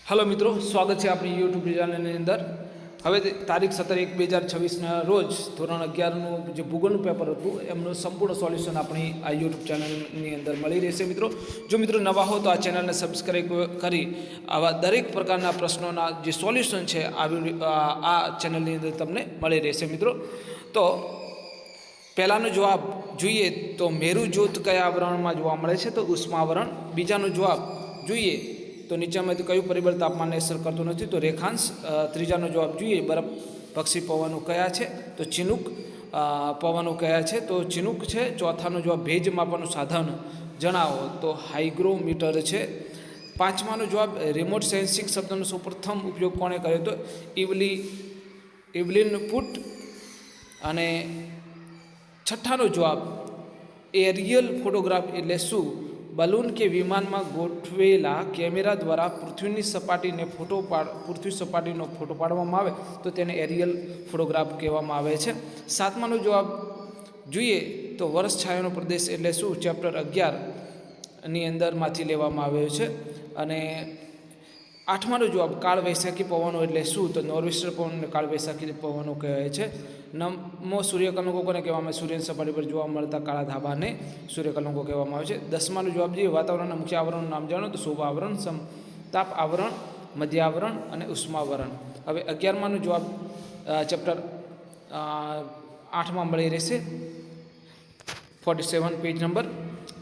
Hello मित्रों, स्वागत है अपनी यूट्यूब चैनल अंदर। हवे तारीख 17/1/2026 रोज ધોરણ 11નું જે ભૂગોળનું પેપર હતું એમનું સંપૂર્ણ સોલ્યુશન આપણી આ યુટ્યુબ ચેનલની અંદર મળી રહેશે। જો મિત્રો નવા હો તો આ ચેનલને સબસ્ક્રાઈબ કરી આવા દરેક પ્રકારના પ્રશ્નોના જે સોલ્યુશન છે આ ચેનલની અંદર તમને મળી રહેશે। મિત્રો તો પહેલાનો જવાબ જોઈએ તો મેરુ જ્યોત કયા આવરણમાં જોવા મળે છે? તો ઉષ્માવરણ। બીજાનો જવાબ જોઈએ તો નીચેમાંથી કયું પરિબળ તાપમાનને અસર કરતું નથી? તો રેખાંશ। ત્રીજાનો જવાબ જોઈએ બરફ પક્ષી પવનો કયા છે? તો ચિનુક પવનો કયા છે? તો ચિનુક છે। ચોથાનો જવાબ ભેજ માપવાનું સાધન જણાવો? તો હાઇગ્રોમીટર છે। પાંચમાનો જવાબ રિમોટ સેન્સિંગ શબ્દનો સૌપ્રથમ ઉપયોગ કોણે કર્યો? તો ઇવલિન પુટ। અને છઠ્ઠાનો જવાબ એરિયલ ફોટોગ્રાફ એટલે શું? બલૂન કે વિમાનમાં ગોઠવેલા કેમેરા દ્વારા પૃથ્વી સપાટીનો ફોટો પાડવામાં આવે તો તેને એરિયલ ફોટોગ્રાફ કહેવામાં આવે છે। સાતમાનો જવાબ જોઈએ તો વર્ષ છાયાનો પ્રદેશ એટલે શું? ચેપ્ટર 11ની અંદરમાંથી લેવામાં આવ્યો છે। અને આઠમાનો જવાબ કાળ વૈશાખી પવનો એટલે શું? તો નોર્વેસ્ટર પવનને કાળ વૈશાખી પવનો કહેવાય છે। નવમો સૂર્યકલંકો કોને કહેવામાં આવે? સૂર્યની સપાટી પર જોવા મળતા કાળા ધાબાને સૂર્યકલંકો કહેવામાં આવે છે। દસમાનો જવાબ જોઈએ વાતાવરણના મુખ્ય આવરણનું નામ જાણો? તો શુભ આવરણ, સમતાપ આવરણ, મધ્ય આવરણ અને ઉષ્માવરણ। હવે 11માનો જવાબ ચેપ્ટર 8માં મળી રહેશે, 47 પેજ નંબર।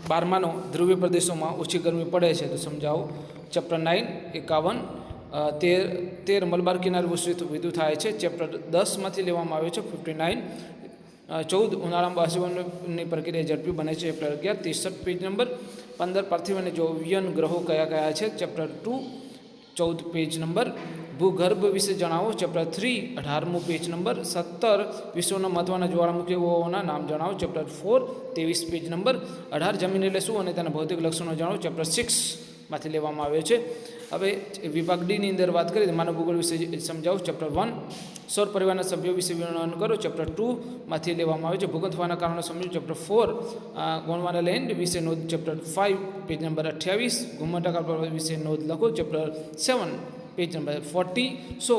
12માનો ધ્રુવીય પ્રદેશોમાં ઓછી ગરમી પડે છે તો સમજાવો? ચેપ્ટર 9 51। 13 મલબાર કિનારે વધુ થાય છે, ચેપ્ટર 10માંથી લેવામાં આવ્યો છે, 59। 14 ઉનાળામાં બાષ્પીભવનની પ્રક્રિયા ઝડપી બને છે, ચેપ્ટર 11 63 પેજ નંબર। 15 પાર્થિવ અને જોવિયન ગ્રહો કયા કયા છે? Chapter 2 14 page number. ભૂગર્ભ વિશે જણાવો? Chapter 3 18મું page number. 17 વિશ્વના મહત્વના જ્વાળામુખીઓના નામ જણાવો? Chapter 4 23 page number. 18 જમીન એટલે શું અને તેના ભૌતિક લક્ષણો જણાવો? ચેપ્ટર 6માંથી લેવામાં આવ્યો છે। હવે વિભાગ ડીની અંદર વાત કરીએ તો માનવ ભૂગોળ વિશે સમજાવો? ચેપ્ટર 1 સૌર પરિવારના સભ્યો વિશે વર્ણન કરો? ચેપ્ટર 2માંથી લેવામાં આવે છે। ભૂકંપ થવાના કારણો સમજો? ચેપ્ટર 4 ગોંડવાના લેન્ડ વિશે નોંધ? ચેપ્ટર 5 પેજ નંબર 28 ઘુમ્મટાકાર પર્વત વિશે નોંધ લખો? ચેપ્ટર 7 પેજ નંબર 40 સો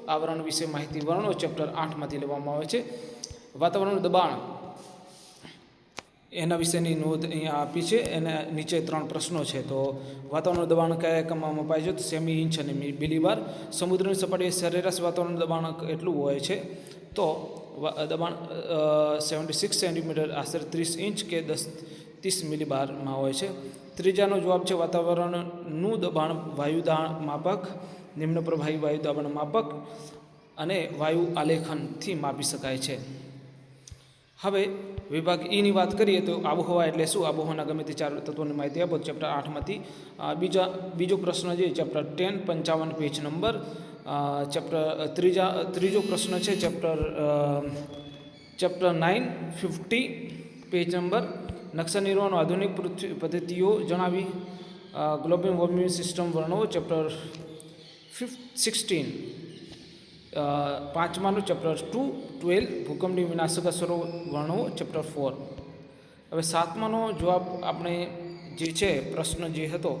આવરણ વિશે માહિતી વર્ણો? ચેપ્ટર 8માંથી લેવામાં આવે છે। વાતાવરણનું દબાણ એના વિશેની નોંધ અહીંયા આપી છે। એના નીચે 3 પ્રશ્નો છે। તો વાતાવરણનું દબાણ કયા એકમમાં મપાય છે? તો સેમી ઇંચ અને મિલીબાર। સમુદ્રની સપાટીએ સરેરાશ વાતાવરણનું દબાણ એટલું હોય છે? તો દબાણ 76 સેન્ટીમીટર આશરે 30 ઇંચ કે 30 મિલીબારમાં હોય છે। ત્રીજાનો જવાબ છે વાતાવરણનું દબાણ વાયુદાણ માપક, નિમ્ન પ્રવાહી વાયુદાણ માપક અને વાયુ આલેખનથી માપી શકાય છે। હવે વિભાગ ઈની વાત કરીએ તો આબોહવા એટલે શું? આબોહવાના ગમે તે 4 તત્વોની માહિતી આપો? ચેપ્ટર 8માંથી બીજો પ્રશ્ન છે ચેપ્ટર 10 55 પેજ નંબર। ત્રીજો પ્રશ્ન છે ચેપ્ટર 9 50 પેજ નંબર। નકશા નિર્માણનો આધુનિક પદ્ધતિઓ જણાવી ગ્લોબલ વોર્મિંગ સિસ્ટમ વર્ણવો? ચેપ્ટર 16। પાંચમાનું ચેપ્ટર 12 ભૂકંપની વિનાશક અસરો વર્ણવો? ચેપ્ટર 4। હવે સાતમાનો જવાબ આપણે જે છે પ્રશ્ન જે હતો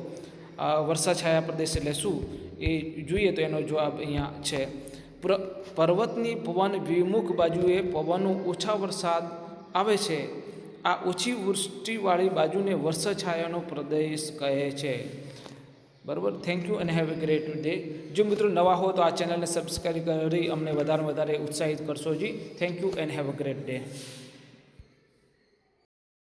વર્ષા છાયા પ્રદેશ એટલે શું એ જોઈએ તો એનો જવાબ અહીંયા છે પર્વતની પવન વિમુખ બાજુએ પવનો ઓછા વરસાદ આવે છે, આ ઓછી વૃષ્ટિવાળી બાજુને વર્ષા છાયાનો પ્રદેશ કહે છે। બરાબર। થેન્ક યુ અને હેવ એ ગ્રેટ ડે। જો મિત્રો નવા હો તો આ ચેનલને સબસ્ક્રાઈબ કરી અમને વધારે ઉત્સાહિત કરશો જી। Thank you and have a great day.